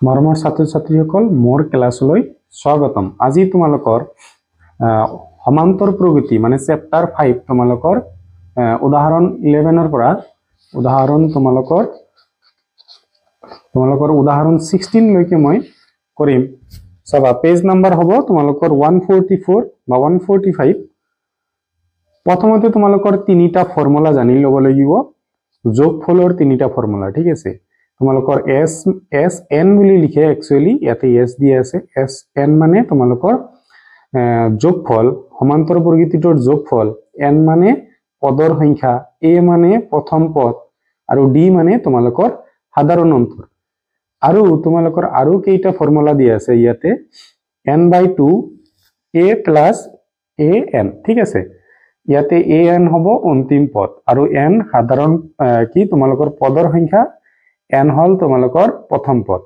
মৰমৰ ছাত্ৰ-ছাত্ৰীসকল মোৰ ক্লাছলৈ স্বাগতম। আজি তোমালোকৰ সমান্তৰ প্ৰগতি মানে চেপ্টাৰ 5 তোমালোকৰ উদাহৰণ 11 পৰা উদাহৰণ তোমালোকৰ উদাহৰণ 16 লৈকে মই কৰিম। চাবা পেজ নাম্বাৰ হ'ব তোমালোকৰ 144 বা 145। প্ৰথমতে তোমালোকৰ তিনিটা ফৰ্মুলা জানি ল'ব লাগিব, যোগফলৰ তিনিটা ফৰ্মুলা, ঠিক আছে। তোমালোকৰ এস এন বুলি লিখে, একচুয়ালি ইয়াতে এস দিয়া আছে। এস এন মানে তোমালোকৰ যোগফল, সমান্তৰ প্ৰকৃতিটোৰ যোগফল, এন মানে পদৰ সংখ্যা, এ মানে প্ৰথম পদ আৰু ডি মানে তোমালোকৰ সাধাৰণ অন্তৰ। আৰু তোমালোকৰ আৰু কেইটা ফৰ্মুলা দিয়া আছে ইয়াতে, n/2 a plus a n, ঠিক আছে। ইয়াতে a n হ'ব অন্তিম পদ আৰু n সাধাৰণ কি তোমালোকৰ পদৰ সংখ্যা, n হল তোমালোকৰ প্ৰথম পদ।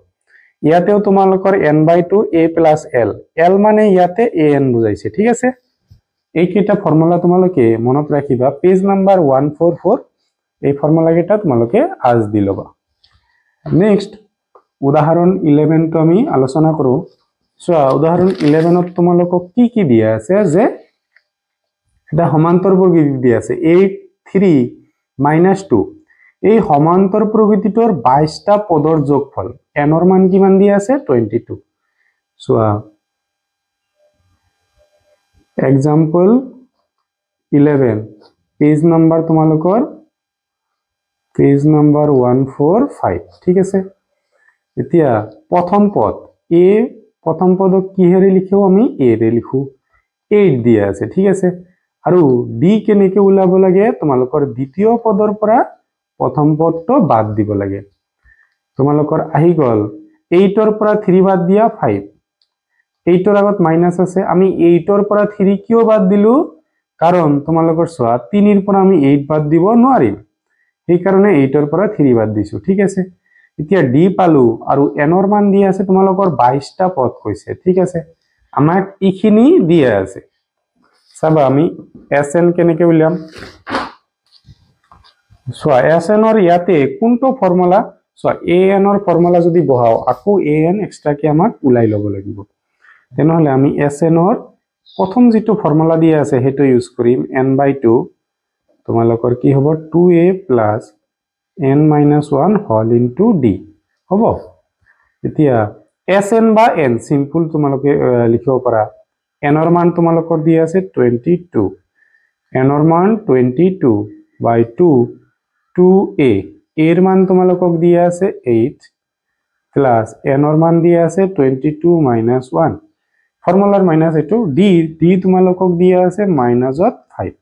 ইয়াতেও তোমালোকৰ n/2 a plus l, l মানে ইয়াতে a n বুজাইছে, ঠিক আছে। এই কেইটা ফৰ্মুলা তোমালোকে মনত ৰাখিবা। পেজ নাম্বাৰ 144 এই ফৰ্মুলা কেইটা তোমালোকে আজ দি ল'বা। নেক্সট উদাহৰণ 11 টো আমি আলোচনা কৰো। চোৱা উদাহৰণ 11 ত তোমালোকক কি দিয়া আছে, যে এটা সমান্তৰ প্ৰকৃতি দিয়া আছে 8 3 - 2। এই সমান্তৰ প্ৰকৃতিটোৰ 22টা পদৰ যোগফল, এনৰ মান কিমান দিয়া আছে 22। চোৱা এক্সাম্পল 11 পেজ নাম্বাৰ তোমালোকৰ পেজ নাম্বাৰ 145, ঠিক আছে। এতিয়া প্ৰথম পদ এ, প্ৰথম পদক কিহেৰে লিখো আমি, এ ৰে লিখো, 8 দিয়া আছে, ঠিক আছে। আৰু ডি কেনেকে ওলাব লাগে, তোমালোকৰ দ্বিতীয় পদৰ পৰা প্ৰথম পদটো বাদ দিব লাগে। তোমালোকৰ আহি গল 8ৰ পৰা 3 বাদ দিয়া 5, 8ৰ আগত মাইনাস আছে, আমি 8ৰ পৰা 3 কিয় বাদ দিলো, কাৰণ তোমালোকৰ চোৱা 3ৰ পৰা আমি 8 বাদ দিব নোৱাৰিম, সেই কাৰণে 8ৰ পৰা 3 বাদ দিছো, ঠিক আছে। এতিয়া ডি পালো আৰু এনৰ মান দিয়া আছে তোমালোকৰ 22টা পদ কৈছে, ঠিক আছে। আমাক এইখিনি দিয়া আছে। চাবা আমি এস এন কেনেকে উলিয়াম। চোৱা এস এনৰ ইয়াতে কোনটো ফৰ্মুলা, চোৱা এ এনৰ ফৰ্মুলা যদি বহাও আকৌ এ এন এক্সট্ৰাকে আমাক ওলাই ল'ব লাগিব। তেনেহলে আমি এস এনৰ প্ৰথম যিটো ফৰ্মুলা দিয়া আছে সেইটো ইউজ কৰিম, n/2 তোমালোকৰ কি হ'ব 2a প্লাস n - 1 হল ইনটু ডি হ'ব। এতিয়া এস এন বা এন সিম্পল তোমালোকে লিখিব পাৰা। এনৰ মান তোমালোকৰ দিয়া আছে 22, এনৰ মান 22/2 2a, এৰ মান তোমালোকক দিয়া আছে 8 প্লাস এনৰ মান দিয়া আছে 22 - 1, ফৰ্মুলাৰ মাইনাস এইটো ডি তোমালোকক দিয়া আছে -5।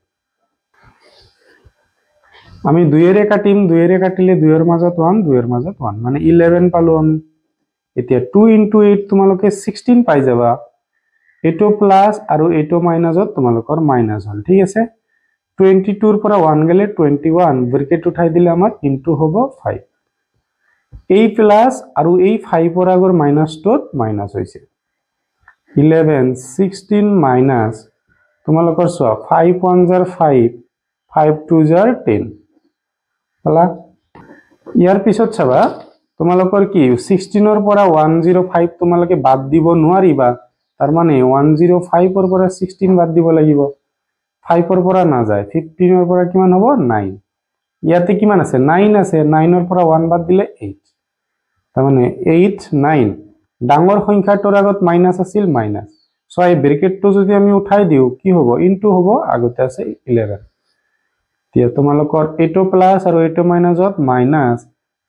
আমি 2ৰে কাটিম, 2ৰে কাটিলে 2ৰ মাজত 1, 2ৰ মাজত 1 মানে 11 পালো আমি। এতিয়া 2 × 8 তোমালোকে 16 পাই যাবা। এইটো প্লাস আৰু এইটো মাইনাসত তোমালোকৰ মাইনাস হল, ঠিক আছে। 22ৰ পৰা 1 গেলে 21, ব্ৰেকেট উঠাই দিলে আমাৰ ইনটু হ'ব 5। এই প্লাস আৰু এই 5ৰ আগৰ মাইনাসটোত মাইনাস হৈছে। 11 16 মাইনাস তোমালোকৰ চোৱা 5 1 জাৰ 5, 5 2 জাৰ 10 হলা। ইয়াৰ পিছত চাবা তোমালোকৰ কি 16ৰ পৰা 105 তোমালোকে বাদ দিব নোৱাৰিবা, তাৰ মানে 105ৰ পৰা 16 বাদ দিব লাগিব। 5ৰ পৰা না যায়, 15ৰ পৰা কিমান হ'ব 9, ইয়াতে কিমান আছে 9 আছে, 9ৰ পৰা 1 বাদ দিলে 8, তাৰ মানে 8 9 ডাঙৰ সংখ্যাটোৰ আগত মাইনাস আছিল মাইনাস, সো এই ব্ৰেকেটটো যদি আমি উঠাই দিও কি হ'ব ইনটু হ'ব, আগতে আছে 11। এতিয়া তোমালোকৰ এইটো প্লাস আৰু এইটো মাইনাসত মাইনাস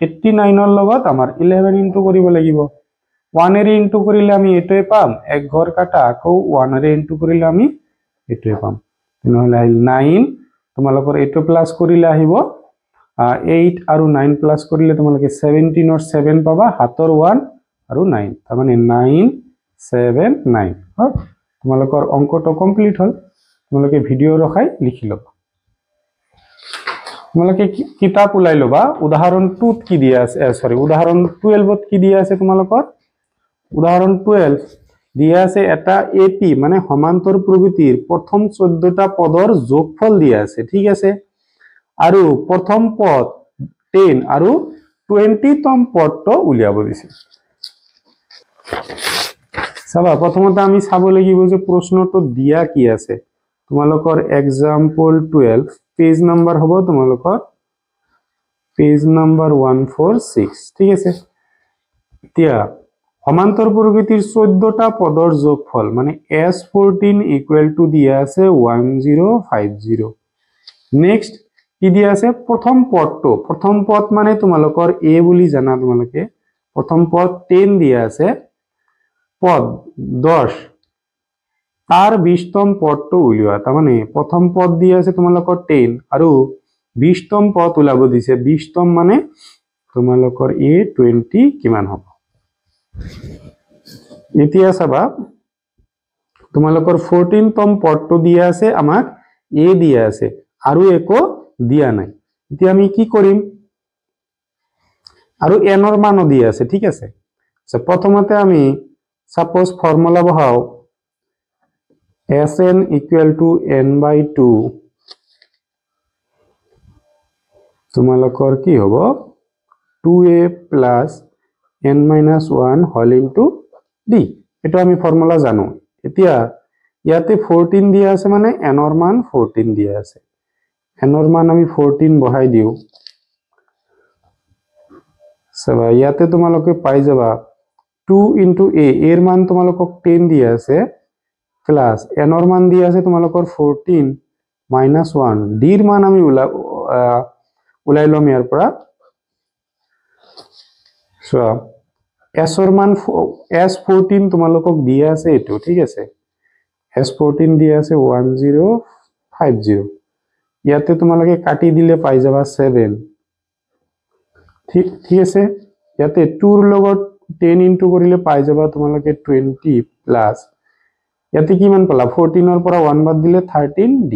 89ৰ লগত আমাৰ 11 ইনটু কৰিব লাগিব। 1 ৰে ইনটু কৰিলে আমি এইটোৱে পাম, এক ঘৰ কাটা আকৌ 1 ৰে ইনটু কৰিলে আমি এইটোৱে পাম। তেনেহলে 9 তোমালোকৰ এইটো প্লাস কৰিলে আহিব 8 আৰু 9 প্লাস কৰিলে তোমালোকে 17ৰ 7 পাবা, হাতৰ 1 আৰু 9, তাৰ মানে 9 7 9 হয়। তোমালোকৰ অংকটো কমপ্লিট হল। তোমালোকে ভিডিও ৰখাই লিখি ল'বা। তোমালোকে কিতাপ ওলাই ল'বা। উদাহৰণ 2ত কি দিয়া আছে, উদাহৰণ 12ত কি দিয়া আছে তোমালোকৰ, উদাহৰণ 12 দিয়া আছে এটা এপি মানে সমান্তৰ প্ৰকৃতিৰ প্ৰথম 14টা পদৰ যোগফল দিয়া আছে, ঠিক আছে। আৰু প্ৰথম পদ 10 আৰু 20তম পদটো উলিয়াব দিছে। চাবা প্ৰথমতে আমি চাব লাগিব যে প্ৰশ্নটো দিয়া কি আছে তোমালোকৰ এক্সাম্পল 12 পেজ নাম্বাৰ হ'ব তোমালোকৰ পেজ নাম্বাৰ 146 ঠিক আছে এতিয়া সমান্তৰ প্ৰকৃতিৰ 14টা পদৰ যোগফল মানে s14 ইকুয়াল টু দিয়া আছে 1050 নেক্সট কি দিয়া আছে প্ৰথম পদ মানে তোমালোকৰ a বুলি জানা তোমালোকে প্ৰথম পদ 10 দিয়া আছে পদ 10 তাৰ 20তম পদটো উলিওৱা তাৰ মানে প্ৰথম পদ দিয়া আছে তোমালোকৰ 10 আৰু 20তম পদ উলাব দিছে 20তম মানে তোমালোকৰ a 20 কিমান হ'ব এতিয়া চাবা তোমালোকৰ 14তম পদটো দিয়া আছে আমাক a দিয়া আছে আৰু একো দিয়া নাই এতিয়া আমি কি কৰিম আৰু n ৰ মানো দিয়া আছে ঠিক আছে সো প্ৰথমতে আমি সাপোজ ফৰ্মুলা বহাও sn equal to n/2 তোমালোকৰ কি হ'ব 2a plus n-1 whole into d এটো আমি ফর্মুলা জানো এতিয়া ইয়াতে 14 দিয়া আছে মানে n ৰ মান 14 দিয়া আছে n ৰ মান আমি 14 বহাই দিও সবা ইয়াতে তোমালোকে পাই যাবা 2 into a এর মান তোমালোকক 10 দিয়া আছে প্লাস n ৰ মান দিয়া আছে তোমালোকৰ 14 minus 1 d ৰ মান আমি উলাই লম ইয়াৰ পৰা সো s ৰ মান s14 তোমালোকক দিয়া আছে এটো ঠিক আছে s14 দিয়া আছে 1050 ইয়াতে তোমালোকে কাটি দিলে পাই যাবা 7 ঠিক আছে ইয়াতে 2 ৰ লগত 10 ইনটু কৰিলে পাই যাবা তোমালোকে 20 প্লাস ইয়াতে কিমান পালা 14 ৰ পৰা 1 বাদ দিলে 13d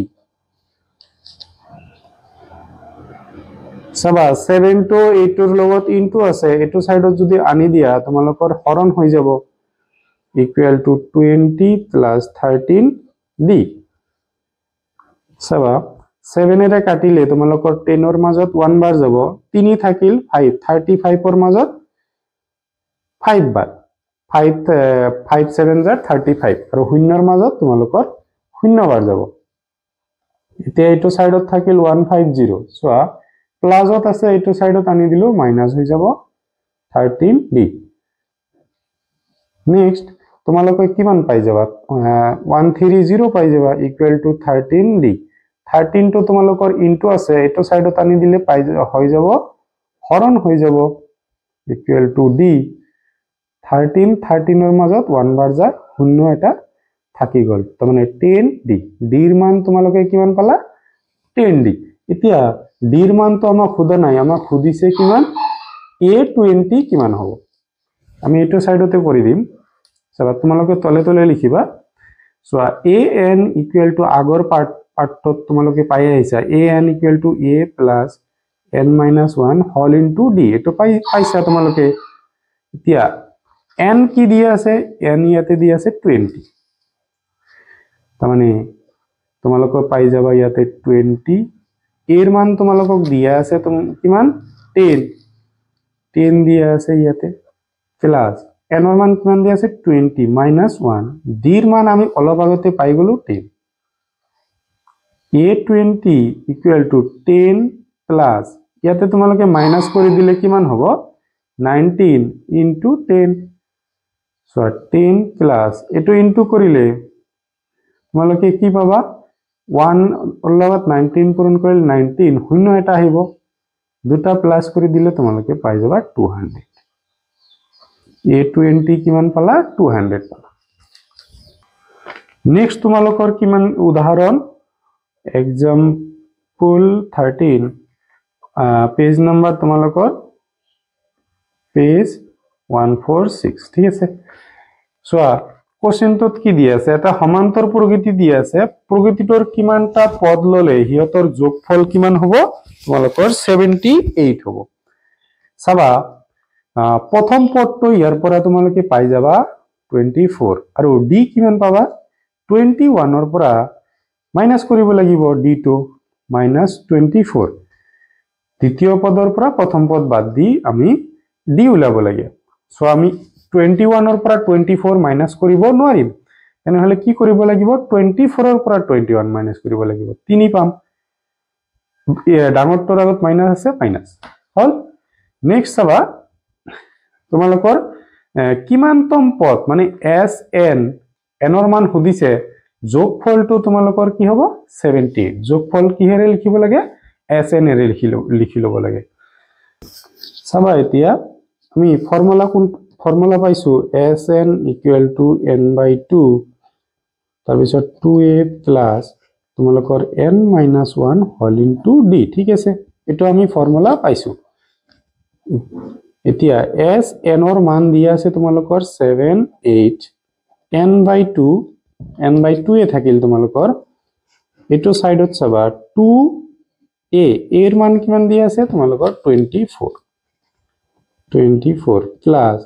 সবা 7 তো 8 ৰ লগত ইনটু আছে এটো সাইডত যদি আনি দিয়া তোমালোকৰ হৰণ হৈ যাব ইকুয়াল টু 20 প্লাস 13d সবা 7 এৰে কাটিলে তোমালোকৰ 10 ৰ মাজত 1 বাৰ যাব 3 থাকিল 5 35 ৰ মাজত 5 বাৰ 5 7 জাৰ 35 আৰু শূন্যৰ মাজত তোমালোকৰ শূন্য বাৰ যাব এতিয়া এটো সাইডত থাকিল 150 সো প্লাসত আছে এটো সাইডত আনি দিলো মাইনাস হৈ যাব 13d নেক্সট তোমালোকে কিমান পাই যাবা 130 পাই যাবা ইকুয়াল টু 13d 13 তো তোমালোকৰ ইনটু আছে এটো সাইডত আনি দিলে পাই হৈ যাব হৰণ হৈ যাব ইকুয়াল টু d 13 ৰ মাজত 1 বাৰ যা শূন্য এটা থাকি গল তাৰ মানে 10d d ৰ মান তোমালোকে কিমান পালা 10d এতিয়া d ৰ মান তো আমাক খুদা নাই আমাক খুদিছে কিমান a20 কিমান হ'ব আমি এটো সাইডতে কৰি দিম সবা তোমালোকে তলে তলে লিখিবা সো an ইকুয়াল টু আগৰ পাৰ্টত তোমালোকে পাই আহিছা an equal to a plus n-1 whole into d এটো পাইছা তোমালোকে এতিয়া n কি দিয়া আছে n ইয়াতে দিয়া আছে 20 তাৰ মানে তোমালোকে পাই যাবা ইয়াতে 20 এর মান তোমালোকক দিয়া আছে কিমান 10 দিয়া আছে ইয়াতে প্লাস n ৰ মান কিমান দিয়া আছে 20 minus 1 d ৰ মান আমি অলপ আগতে পাই গলো 10 a20 equal to 10 plus ইয়াতে তোমালোকে মাইনাস কৰি দিলে কিমান হ'ব 19 into 10 so 10 plus এটো ইনটু কৰিলে তোমালোকে কি পাবা 1 ৰ লগত 19 পূৰণ কৰিলে 19 শূন্য এটা আহিব দুটা প্লাস কৰি দিলে তোমালোকে পাই যাবা 200 a20 কিমান পালা 200 পালা নেক্সট তোমালোকৰ কিমান উদাহৰণ এক্সাম্পল 13 পেজ নাম্বাৰ তোমালোকৰ পেজ 146 ঠিক আছে সোয়া কোশ্চেনটোত কি দিয়া আছে এটা সমান্তর প্রকৃতি দিয়া আছে প্ৰকৃতিটোৰ কিমানটা পদ ললে হিয়তৰ যোগফল কিমান হ'ব তোমালোকৰ 78 হ'ব চাবা প্ৰথম পদটো ইয়াৰ পৰা তোমালোকে পাই যাবা 24 আৰু d কিমান পাবা 21 ৰ পৰা মাইনাস কৰিব লাগিব d টো -24 দ্বিতীয় পদৰ পৰা প্ৰথম পদ বাদ দি আমি d উলাব লাগে সো আমি 21 ৰ পৰা 24 মাইনাস কৰিব নোৱাৰিম তেনেহলে কি কৰিব লাগিব 24 ৰ পৰা 21 মাইনাস কৰিব লাগিব 3 পাম ডাঙৰটোৰ আগত মাইনাস আছে মাইনাস হল নেক্সট চাবা তোমালোকৰ কিমানতম পদ মানে এস এন এনৰ মান সুধিছে যোগফলটো তোমালোকৰ কি হ'ব 78 যোগফল কিহেৰে লিখিব লাগে এস এন এৰে লিখি ল'ব লাগে চাবা এতিয়া আমি ফৰ্মুলা পাইছো S N equal to n by 2 তাৰপিছত 2a প্লাস তোমালোকৰ n minus 1 whole into d ঠিক আছে এটো আমি ফৰ্মুলা পাইছো এতিয়া s n ৰ মান দিয়া আছে তোমালোকৰ 7 8 n বাই 2 এ থাকিল তোমালোকৰ এটো সাইডত চাবা 2a এৰ মান কিমান দিয়া আছে তোমালোকৰ 24 প্লাস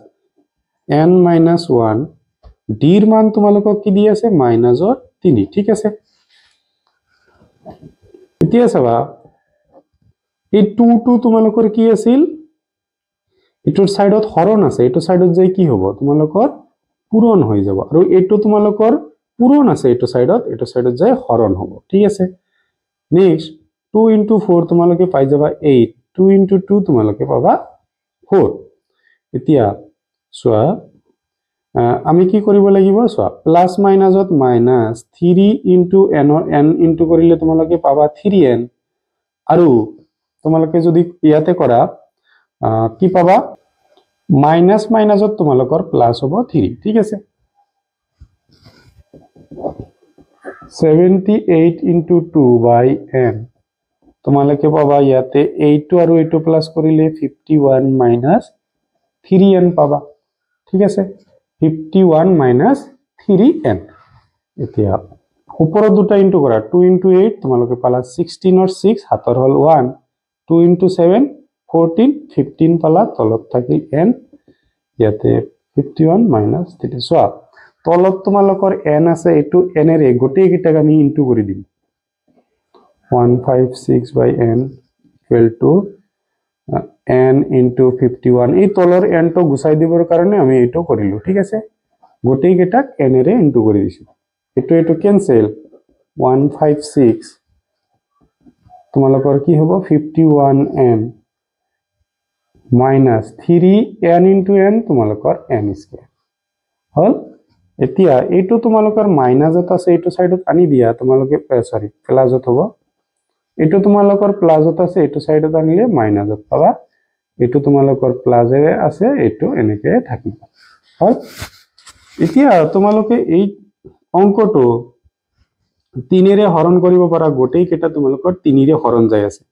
n minus 1 d ৰ মান তোমালোকক কি দিয়া আছে মাইনাস 3 ঠিক আছে এতিয়া চাবা এই 2 তোমালোকৰ কি আছিল এটোৰ সাইডত হৰণ আছে এটো সাইডত যাই কি হ'ব তোমালোকৰ পূৰণ হৈ যাব আৰু এটো তোমালোকৰ পূৰণ আছে এটো সাইডত যাই হৰণ হ'ব ঠিক আছে নেক্সট 2 into 4 তোমালোকে পাই যাবা 8 2 into 2 তোমালোকে পাবা 4 এতিয়া সোয়া আমি কি কৰিব লাগিব সোয়া plus মাইনাসত minus 3 into n or n into কৰিলে তোমালোকে পাবা 3n আৰু তোমালোকে যদি ইয়াতে কৰা কি পাবা মাইনাস মাইনাসত তোমালোকৰ প্লাস হ'ব 3 ঠিক আছে 78 into 2 by n তোমালোকে পাবা ইয়াতে 8 আৰু 8 প্লাস কৰিলে 51 minus 3n পাবা ঠিক আছে 51 minus 3n এতিয়া উপৰৰ দুটা ইনটু কৰা 2 into 8 তোমালোকে পালা 16 or 6 হাতৰ হল 1 2 into 7 14 15 পালা তলত থাকিল n ইয়াতে 51 minus 3 সোয়া তলত তোমালোকৰ n আছে এটো n এৰে গোটেই কিটাক আমি ইনটু কৰি দিম 156 by n equal to n into 51 এই তলৰ n টো গুছাই দিবৰ কাৰণে আমি এটো কৰিলো ঠিক আছে গোটেই কিটাক n এৰে ইনটু কৰি দিছো এটো ক্যান্সেল 156 তোমালোকৰ কি হ'ব 51n minus 3n into n তোমালোকৰ n স্কয়াৰ হল এতিয়া এটো তোমালোকৰ মাইনাসত আছে এটো সাইডত আনি দিয়া তোমালোকে সৰি প্লাসত হ'ব এটো তোমালোকৰ প্লাসত আছে এটো সাইডত আনিলে মাইনাসত পাবা এটো তোমালোকৰ প্লাসে আছে এটো এনেকে থাকিব হল এতিয়া তোমালোকে এই অঙ্কটো 3 এৰে হৰণ কৰিব পাৰা গোটেই কেটা তোমালোকৰ 3 এৰে হৰণ যায় আছে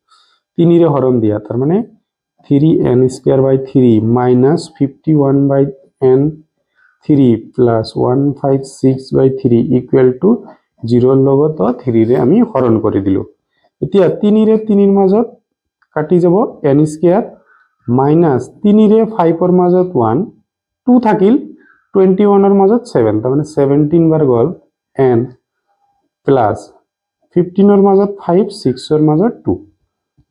3 এৰে হৰণ দিয়া তাৰ মানে 3n square by 3 minus 51 by n 3 plus 156 by 3 equal to 0 লগত 3 ৰে আমি হৰণ কৰি দিলো এতিয়া 3 ৰে 3 ৰ মাজত কাটি যাব n square minus 3 ৰে 5 ৰ মাজত 1 2 থাকিল 21 ৰ মাজত 7 তাৰ মানে 17 বাৰ গল n plus 15 ৰ মাজত 5 6 ৰ মাজত 2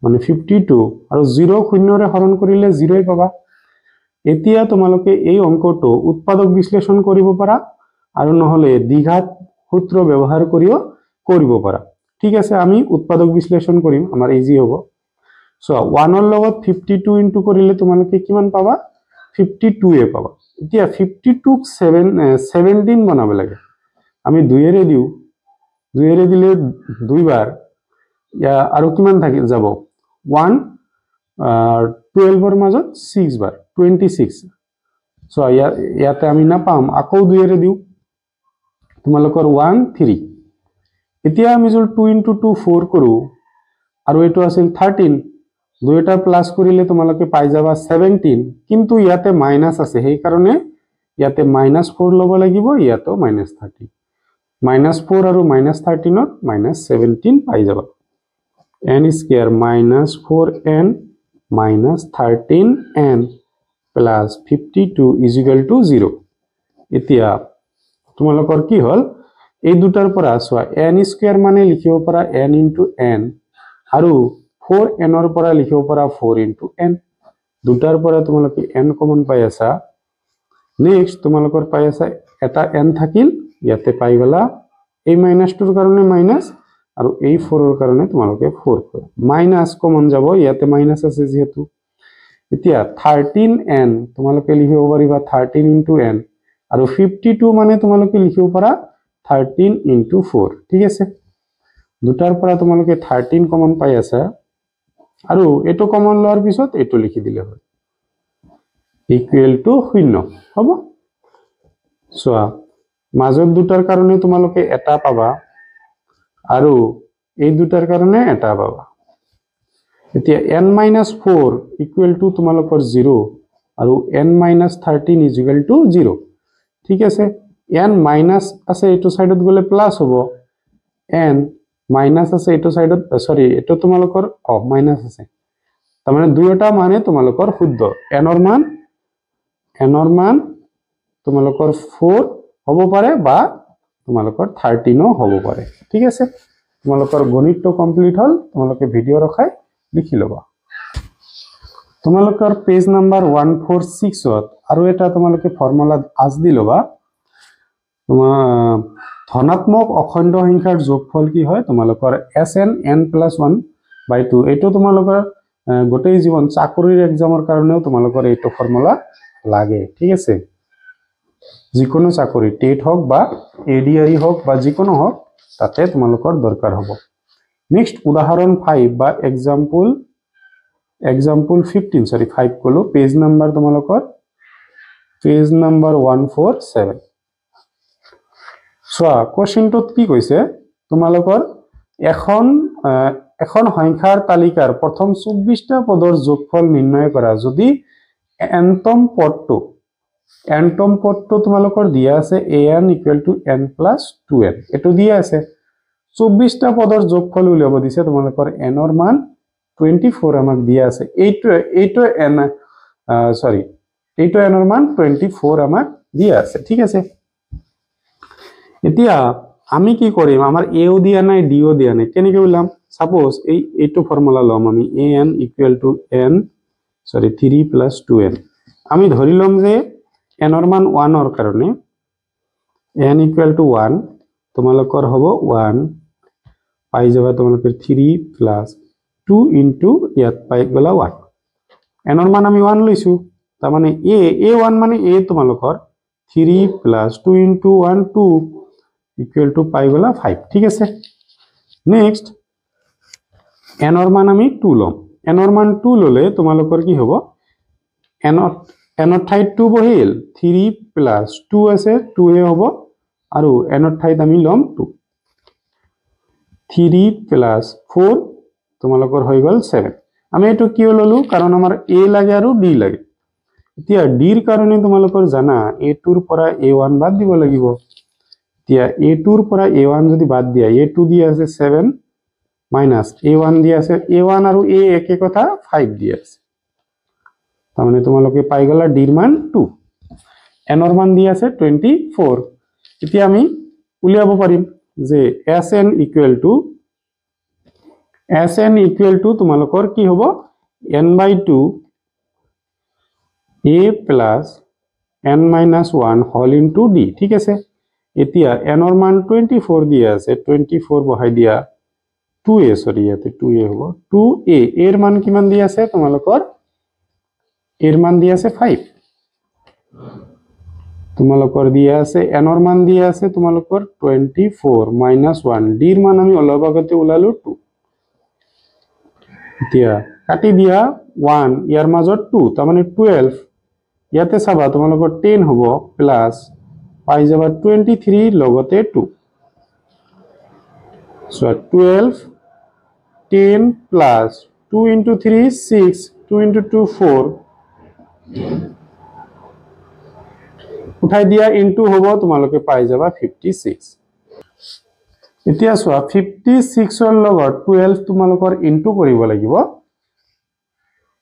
মানে 52 আৰু 0 শূন্যৰে হৰণ কৰিলে 0 পাবা এতিয়া তোমালোকে এই অঙ্কটো উৎপাদক বিশ্লেষণ কৰিব পাৰা আৰু নহলে দ্বিঘাত সূত্ৰ ব্যৱহাৰ কৰিও কৰিব পাৰা ঠিক আছে আমি উৎপাদক বিশ্লেষণ কৰিম আমাৰ ইজি হ'ব সো 1 ৰ লগত 52 ইনটু কৰিলে তোমালোকে কিমান পাবা 52 এ পাবা এতিয়া 52 ক 17 বনাব লাগে আমি 2 এৰে দিও 2 এৰে দিলে দুইবাৰ আৰু কিমান থাকি যাব 1 12 ৰ মাজত 6 বাৰ 26 সো ইয়াতে আমি না পাম আকৌ 2 এৰে দিও তোমালোকৰ 1 3 এতিয়া আমি যদি 2 into 2 4 কৰো আৰু এটো আছিল 13 দুইটা প্লাস কৰিলে তোমালোকে পাই যাবা 17 কিন্তু ইয়াতে মাইনাস আছে সেই কাৰণে ইয়াতে -4 লব লাগিব ইয়াতো -30 -4 আৰু -13 ত -17 পাই যাবা n square -4n -13n plus 52 is equal to 0 এতিয়া তোমালোকৰ কি হল এই দুটাৰ পৰা সোয়া n square মানে লিখিব পৰা n into n আৰু 4n ৰ পৰা লিখিব পৰা 4 into n দুটাৰ পৰা তোমালোকে n কমন পাই আছা নেক্সট তোমালোকৰ পাই আছে এটা n থাকিল ইয়াতে পাই গলা এই -2ৰ কাৰণে মাইনাস আৰু এই 4ৰ কাৰণে তোমালোকে 4 মাইনাস কমন যাব ইয়াতে মাইনাস আছে যেহেতু এতিয়া 13n তোমালোকে লিখিব পাৰিবা 13 * n আৰু 52 মানে তোমালোকে লিখিব পাৰা 13 * 4 ঠিক আছে দুটাৰ পৰা তোমালোকে 13 কমন পাই আছে আৰু এটো কমন লোৱাৰ পিছত এটো লিখি দিলে হয় ইকুৱেল টু 0 হ'ব সোয়া মাজৰ দুটাৰ কাৰণে তোমালোকে এটা পাবা আৰু এই দুটাৰ কাৰণে এটা পাবা এতিয়া n - 4 ইকুৱেল টু তোমালোকৰ 0 আৰু n - 13 ইকুৱেল টু 0 ঠিক আছে n মাইনাস আছে এটো সাইডত গলে প্লাস হ'ব n মাইনাস আছে এটো সাইডত সরি এটো তোমালোকৰ মাইনাস আছে তাৰ মানে দুয়োটা মানে তোমালোকৰ শুদ্ধ n ৰ মান তোমালোকৰ 4 হ'ব পাৰে বা তোমালোকৰ 13 হ'ব পাৰে ঠিক আছে তোমালোকৰ গণিতটো কমপ্লিট হল তোমালোকে ভিডিও ৰখাই লিখি লবা তোমালোকৰ পেজ নাম্বাৰ 146 ত আৰু এটা তোমালোকে ফৰ্মুলা আজ দি লবা ধনাত্মক অখণ্ড সংখ্যাৰ যোগফল কি হয় তোমালোকৰ sn n+1/2 এটো তোমালোকৰ গোটেই জীৱন চাকৰিৰ এক্সামৰ কাৰণেও তোমালোকৰ এইটো ফৰ্মুলা লাগে ঠিক আছে যিকোনো চাকৰি টেট হক বা এডিআৰই হক বা যিকোনো হক তাতে তোমালোকৰ দৰকাৰ হ'ব নেক্সট উদাহৰণ 5 বা এক্সাম্পল 15 সৰি 5 কলো পেজ নাম্বাৰ তোমালোকৰ পেজ নাম্বাৰ 147 সোয়া কোশ্চেনটোত কি কৈছে তোমালোকৰ এখন সংখ্যাৰ তালিকাৰ প্ৰথম 24টা পদৰ যোগফল নিৰ্ণয় কৰা যদি nতম পদটো তোমালোকৰ দিয়া আছে an = n+2n এটো দিয়া আছে 24টা পদৰ যোগফল উলিয়াব দিছে তোমালোকৰ n ৰ মান 24 আমাক দিয়া আছে এইটো n ৰ মান 24 আমাক দিয়া আছে ঠিক আছে এতিয়া আমি কি কৰিম আমাৰ a ও দিয়া নাই d ও দিয়া নাই কেনেকৈ উলাম সাপোজ এইটো ফৰ্মুলা লম আমি an = n 3 + 2n আমি ধৰি লম যে n ৰ মান 1 ৰ কাৰণে n = 1 তোমালোকৰ হ'ব 1 পাই যাবা তোমালোকৰ 3 + 2 * ইয়াত পাই গলা 1 n ৰ মান আমি 1 লৈছো তাৰ মানে a1 মানে a তোমালোকৰ 3 + 2 * 1 2 = পাই গলা 5 ঠিক আছে নেক্সট n ৰ মান আমি 2 লম n ৰ মান 2 ললে তোমালোকৰ কি হ'ব n ৰ ঠাইত 2 বহিল 3 + 2 আছে 2 এ হ'ব আৰু n ৰ ঠাইত আমি লম 2 3 + 4 তোমালোকৰ হৈ গল 7 আমি এটো কিয় ললো কাৰণ আমাৰ a লাগে আৰু d লাগে এতিয়া d ৰ কাৰণে তোমালোকৰ জানা a2 ৰ পৰা a1 বাদ দিব লাগিব এতিয়া a2 ৰ পৰা a1 যদি বাদ দিয়া a2 দিয়া আছে 7 মাইনাস a1 দিয়া আছে a1 আৰু a একে কথা 5 দিয়া আছে তাৰ মানে তোমালোকে পাই গলা d ৰ মান 2 n ৰ মান দিয়া আছে 24 এতিয়া আমি উলিয়াব পাৰিম যে sn = তোমালোকৰ কি হ'ব n/2 a + n-1 whole into d ঠিক আছে এতিয়া n ৰ মান 24 দিয়া আছে 24 বহাই দিয়া 2a সরি ইয়াতে 2a হ'ব 2a এর মান কিমান দিয়া আছে তোমালোকৰ এৰ মান দিয়া আছে 5 তোমালোকৰ দিয়া আছে n ৰ মান দিয়া আছে তোমালোকৰ 24 - 1 d ৰ মান আমি অলপ আগতে উলালো 2 এতিয়া কাটি দিয়া 1 ইয়াৰ মাজত 2 তাৰ মানে 12 ইয়াতে চাবা তোমালোকৰ 10 হ'ব প্লাস পাই যাবা 23 লগতে 2 সো 12 10 plus 2 into 3 6 2 into 2 4 উঠাই দিয়া ইনটু হ'ব তোমালোকে পাই যাবা 56 এতিয়া সোয়া 56 ৰ লগত 12 তোমালোকৰ ইনটু কৰিব লাগিব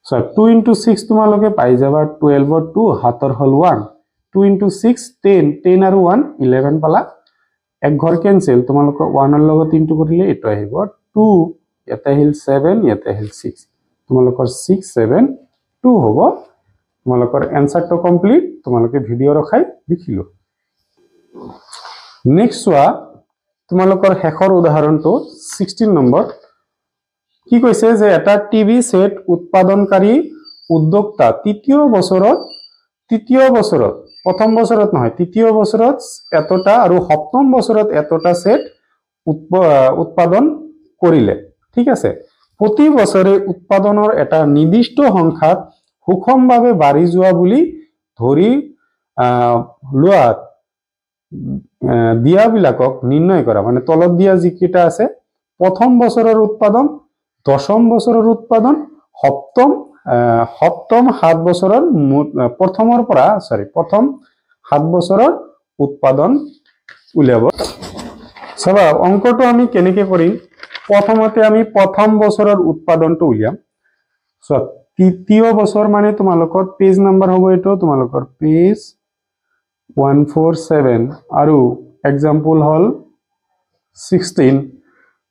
সো 2 into 6 তোমালোকে পাই যাবা 12 ৰ 2 হাতৰ হল 1 2 into 6 10 10 আৰু 1 11 পালা এক ঘৰ কেনসেল তোমালোকৰ 1 ৰ লগত ইনটু কৰিলে এটো আহিব 2 ইয়াতে আহিল 7 ইয়াতে আহিল 6 তোমালোকৰ 6 7 2 হ'ব তোমালোকৰ এনসাৰটো কমপ্লিট তোমালোকে ভিডিও ৰখাই লিখিলো নেক্সট চোৱা তোমালোকৰ শেষৰ উদাহৰণটো 16 নম্বৰ কি কৈছে যে এটা টিভি সেট উৎপাদনকাৰী উদ্যোক্তা তৃতীয় বছৰত প্ৰথম বছৰত নহয় তৃতীয় বছৰত এতটা আৰু সপ্তম বছৰত এতটা সেট উৎপাদন কৰিলে ঠিক আছে প্ৰতি বছৰে উৎপাদনৰ এটা নিৰ্দিষ্ট সংখ্যাত সুষমভাৱে বাঢ়ি যোৱা বুলি ধৰি লোৱাত দিয়াবিলাকক নিৰ্ণয় কৰা মানে তলত দিয়া যিকেইটা আছে প্ৰথম বছৰৰ উৎপাদন দশম বছৰৰ উৎপাদন সপ্তম 7 বছৰৰ প্ৰথম 7 বছৰৰ উৎপাদন উলিয়াব চাবা অংকটো আমি কেনেকৈ কৰিম প্ৰথমতে আমি প্ৰথম বছৰৰ উৎপাদনটো উলিয়াম সো তৃতীয় বছৰ মানে তোমালোকৰ পেজ নাম্বাৰ হ'ব এটো তোমালোকৰ পেজ 147 আৰু एग्जांपल হল 16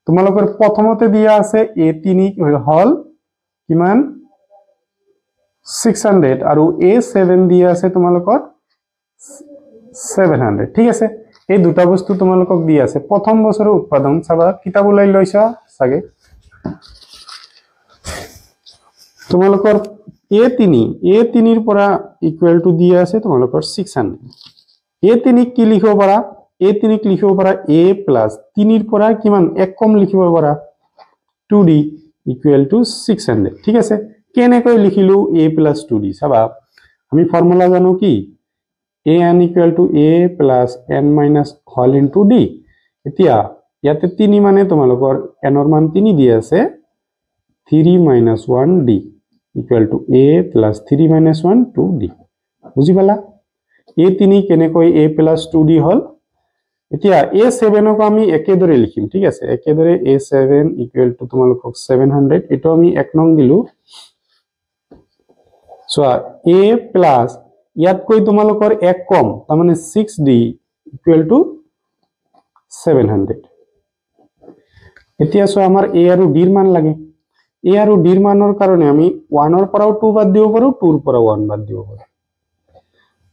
তোমালোকৰ প্ৰথমতে দিয়া আছে a3 হল কিমান 600 আৰু a7 দিয়া আছে তোমালোকৰ 700 ঠিক আছে এই দুটা বস্তু তোমালোকক দিয়া আছে প্ৰথম বছৰৰ উৎপাদন চাবা কিতাপ ওলাই লৈছা সাগে তোমালোকৰ a3 ৰ পৰা ইকুৱেল টু দিয়া আছে তোমালোকৰ 600 a3 কি লিখিব পাৰা a3 লিখিব পাৰা a প্লাস 3 ৰ পৰা কিমান এক কম লিখিব পাৰা 2d ইকুৱেল টু 600 ঠিক আছে কেনেকৈ লিখিলো a প্লাস 2d চাবা আমি ফৰ্মুলা জানো কি an equal to a plus n minus whole into d এতিয়া ইয়াতে 3 মানে তোমালোকৰ n ৰ মান 3 দিয়া আছে 3 minus 1d equal to a plus 3 minus 1 2d বুজি পালা a3 কেনেকৈ a plus 2d হল এতিয়া a7 ক আমি একেদৰে লিখিম ঠিক আছে একেদৰে a7 equal to তোমালোকক 700 এটো আমি এক নং দিলু সো a plus ইয়াত কই তোমালোকৰ এক কম তাৰ মানে 6d equal to 700 এতিয়া সো আমাৰ a আৰু d ৰ মান লাগে a আৰু d ৰ মানৰ কাৰণে আমি 1 ৰ পৰা 2 বাদ দিব পাৰো 2 ৰ পৰা 1 বাদ দিব পাৰো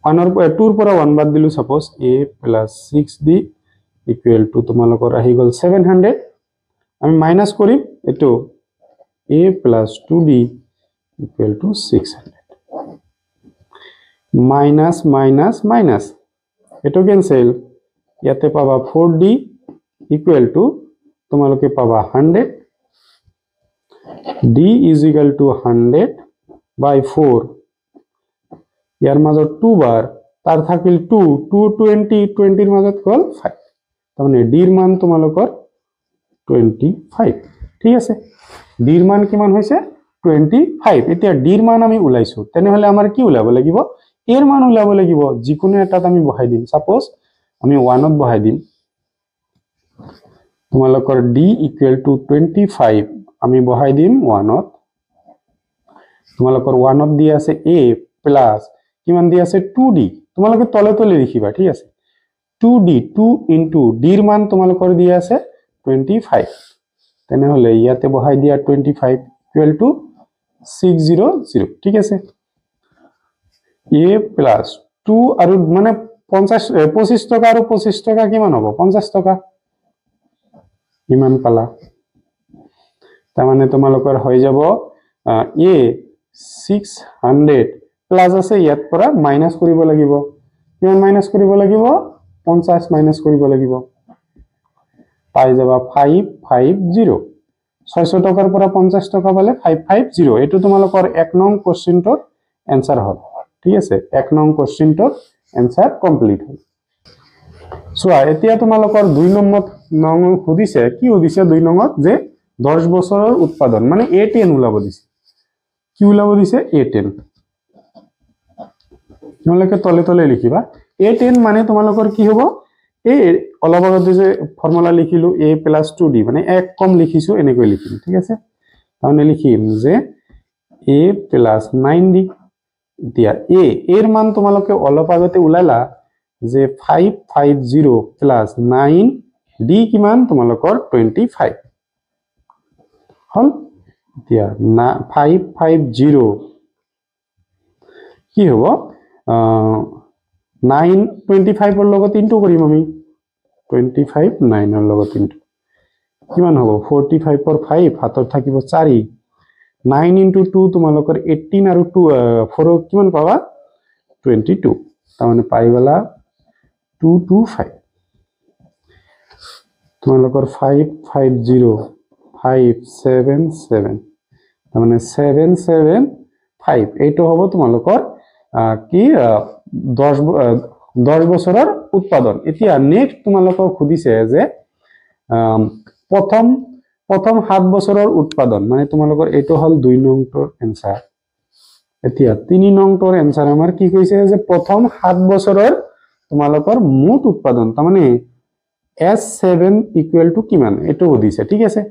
2 ৰ পৰা 1 বাদ দিলু suppose a plus 6d equal to তোমালোকৰ আহি গল 700 আমি মাইনাস কৰিম এটো a plus 2d equal to 600 minus minus minus এটো ক্যান্সেল ইয়াতে পাবা 4d equal to তোমালোকে পাবা 100 d is equal to 100 by 4 ইয়াৰ মাজত 2 বাৰ তাৰ থাকিল 2 220 20 এৰ মাজত কল 5 তাহলে d এৰ মান তোমালোকৰ 25 ঠিক আছে d এর মান কিমান হৈছে 25 এতিয়া d এর মান আমি উলাইছো তেনে হলে আমাৰ কি উলাব লাগিব এর মান উলাব লাগিব যিকোনো এটাত আমি বহাই দিম সাপোজ আমি 1 ত বহাই দিম তোমালোকৰ d equal to 25 আমি বহাই দিম 1 ত তোমালোকৰ 1 ত দিয়া আছে a প্লাস কিমান দিয়া আছে 2d তোমালোকে তলে তলে লিখিবা ঠিক আছে 2d 2 into d এর মান তোমালোকৰ দিয়া আছে 25 তেনে হলে ইয়াতে বহাই দিয়া 25 equal to 600 ঠিক আছে a plus 2 আৰু মানে 50 25 টকা আৰু 25 টকা কিমান হ'ব 50 টকা ইমান পালা তাৰ মানে তোমালোকৰ হৈ যাব a 600 প্লাস আছে ইয়াত পৰা মাইনাস কৰিব লাগিব কিমান মাইনাস কৰিব লাগিব 50 মাইনাস কৰিব লাগিব পাই যাবা 550 600 টকাৰ পৰা 50 টকা পালে 550 এটো তোমালোকৰ এক নং কোশ্চেনটোৰ आंसर হল ঠিক আছে এক নং কোশ্চেনটোৰ आंसर কমপ্লিট হল সো এতিয়া তোমালোকৰ 2 নং সুধিছে কি সুধিছে 2 নংত যে 10 বছৰৰ উৎপাদন মানে a10 উলাব দিছে কি উলাব দিছে a10 তোমালোকে তলে তলে লিখিবা a10 মানে তোমালোকৰ কি হ'ব এই অলপ আগতে যে ফৰ্মুলা লিখিলো a plus 2d মানে এক কম লিখিছো এনেকৈ লিখিম ঠিক আছে তাহলে লিখিম যে a plus 9d দিয়া এর মান তোমালোকে অলপ আগতে উলালা যে 550 plus 9d কিমান তোমালোকৰ 25 হল দিয়া 550 কি হব 9 25 ৰ লগত ইনটু কৰিম আমি 25 9 ৰ লগত ইনটু কিমান হ'ব 45 ৰ 5 হাতত থাকিব 4 9 into 2 তোমালোকৰ 18 আৰু 2 4 কিমান পাবা 22 তাৰমানে পাই গলা 225 তোমালোকৰ 550 577 তাৰমানে 775 এইটো হ'ব তোমালোকৰ কি 10 বছৰৰ উৎপাদন এতিয়া নেক্সট তোমালোকক খুদিছে যে প্ৰথম 7 বছৰৰ উৎপাদন মানে তোমালোকৰ এইটো হল 2 নংটোৰ এনসাৰ এতিয়া 3 নংটোৰ এনসাৰ আমাৰ কি কৈছে যে প্ৰথম 7 বছৰৰ তোমালোকৰ মুঠ উৎপাদন তাৰমানে S7 equal to কিমান এটো খুদিছে ঠিক আছে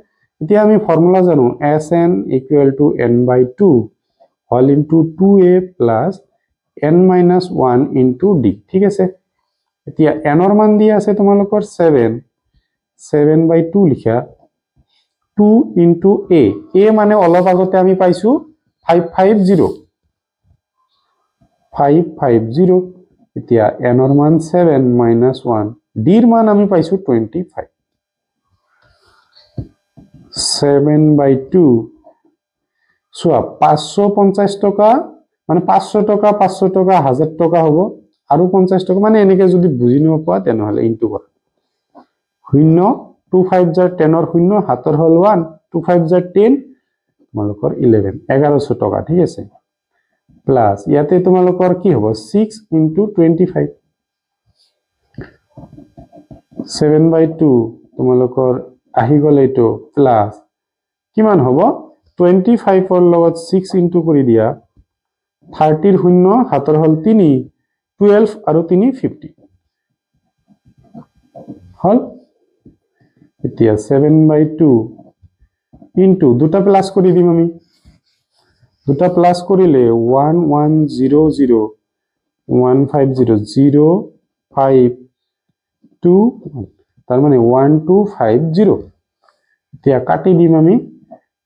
এতিয়া আমি ফৰ্মুলা জানো Sn equal to n/2 whole into 2a plus n minus 1 into d ঠিক আছে এতিয়া n ৰ মান দিয়া আছে তোমালোকৰ 7/2 লিখা 2 into a মানে অলপ আগতে আমি পাইছো 550 এতিয়া n ৰ মান 7 minus 1 d ৰ মান আমি পাইছো 25 7/2 সোয়া 550 টকা মানে 500 টকা 1000 টকা হ'ব আৰু 50 টকা মানে এনেকে যদি বুজি নোপোৱা তেনেহলে ইনটু কৰা 0 25 jar 10 ৰ 0 হাতৰ হল 1 25 jar 10 তোমালোকৰ 11 1100 টকা ঠিক আছে প্লাস ইয়াতে তোমালোকৰ কি হ'ব 6 into 25 7/2 তোমালোকৰ আহি গলে এটো প্লাস কিমান হ'ব 25 ৰ লগত 6 into কৰি দিয়া 30 ৰ 0 হাতৰ হল 3 12 আৰু 3 50 হল এতিয়া 7/2 into দুটা প্লাস কৰি দিম আমি দুটা প্লাস কৰিলে 1100 150 052 তার মানে 1250 এতিয়া কাটি দিম আমি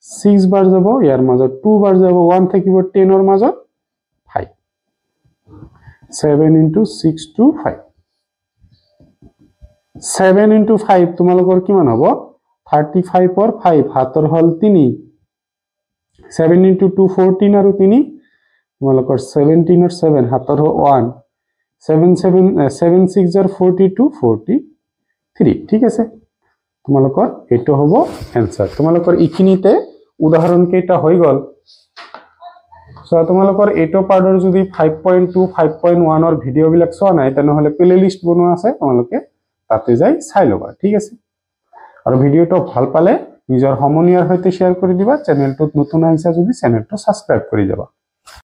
6 বার যাব ইয়ার মাজত 2 বার যাব 1 থাকিব 10 ৰ মাজত 5 7 into 6 to 5 7 into 5 তোমালোকৰ কিমান হ'ব 35 ৰ 5 হাতৰ হল 3 7 into 2 14 আৰু 3 তোমালোকৰ 17 ৰ 7 হাতৰ 1 7 6 ৰ 42 43 ঠিক আছে তোমালোকৰ এটো হ'ব आंसर তোমালোকৰ ইখিনিতে উদাহৰণ কেইটা হৈ গল সো তোমালোকৰ এটো পাৰ্টৰ যদি 5.2 5.1 ৰ ভিডিও বিলাক চোৱা নাই তেনেহলে প্লেলিস্ট বনোৱা আছে তোমালোকে তাতে যাই চাই লবা ঠিক আছে আৰু ভিডিওটো ভাল পালে নিজৰ সমনীয়াৰ সৈতে শেয়াৰ কৰি দিবা চেনেলটোত নতুন আহিছা যদি চেনেলটো সাবস্ক্ৰাইব কৰি যাবা